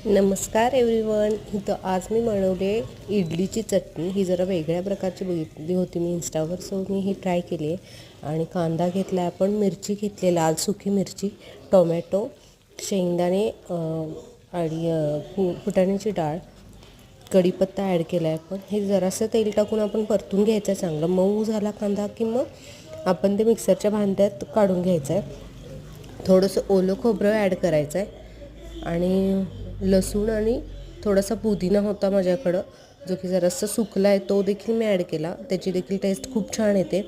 नमस्कार एव्हरीवन. इथं आज मी बनवले इडलीची चटणी. ही जरा वेगळ्या प्रकारची बघितली होती मी इंस्टावर, सो मी ही ट्राय केली आहे. आणि कांदा घेतला आहे आपण, मिरची घेतली, लाल सुकी मिरची, टोमॅटो, शेंगदाणे आणि फुटाण्याची डाळ, कढीपत्ता ॲड केला आहे आपण. हे जरासं तेल टाकून आपण परतून घ्यायचं आहे. चांगलं मऊ झाला कांदा की मग आपण ते मिक्सरच्या भांड्यात काढून घ्यायचं आहे. थोडंसं ओलं खोबरं ॲड करायचं आहे आणि लसूण आणि थोडासा पुदिना होता माझ्याकडं, जो की जरासा सुकला आहे, तो देखील मी ॲड केला. त्याची देखील टेस्ट खूप छान येते.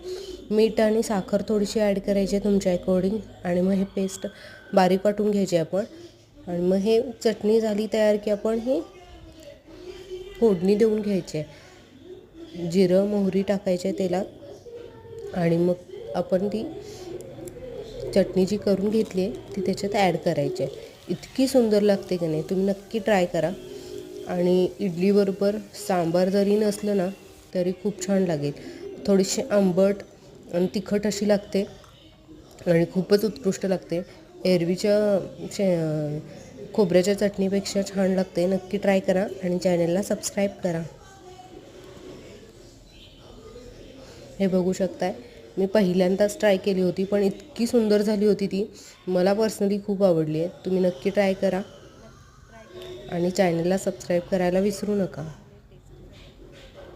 मीठ आणि साखर थोडीशी ॲड करायची आहे तुमच्या अकॉर्डिंग. आणि मग हे पेस्ट बारीक वाटून घ्यायची आपण. आणि मग हे चटणी झाली तयार की आपण ही फोडणी देऊन घ्यायची आहे. जिरं मोहरी टाकायचे तेलात आणि मग आपण ती चटणी जी करून घेतली आहे ती त्याच्यात ॲड करायची आहे. इतकी सुंदर लागते की नाही, तुम्ही नक्की ट्राय करा. आणि इडलीबरोबर सांबार जरी नसलं ना तरी खूप छान लागेल. थोडीशी आंबट आणि तिखट अशी लागते आणि खूपच उत्कृष्ट लागते. एरवीच्या खोबऱ्याच्या चटणीपेक्षा छान लागते. नक्की ट्राय करा आणि चॅनलला सबस्क्राईब करा. हे बघू शकताय, मी पहिल्यांदाच ट्राय केली होती, पण इतकी सुंदर झाली होती ती. मला पर्सनली खूप आवडली आहे. तुम्ही नक्की ट्राय करा आणि चॅनलला सबस्क्राईब करायला विसरू नका.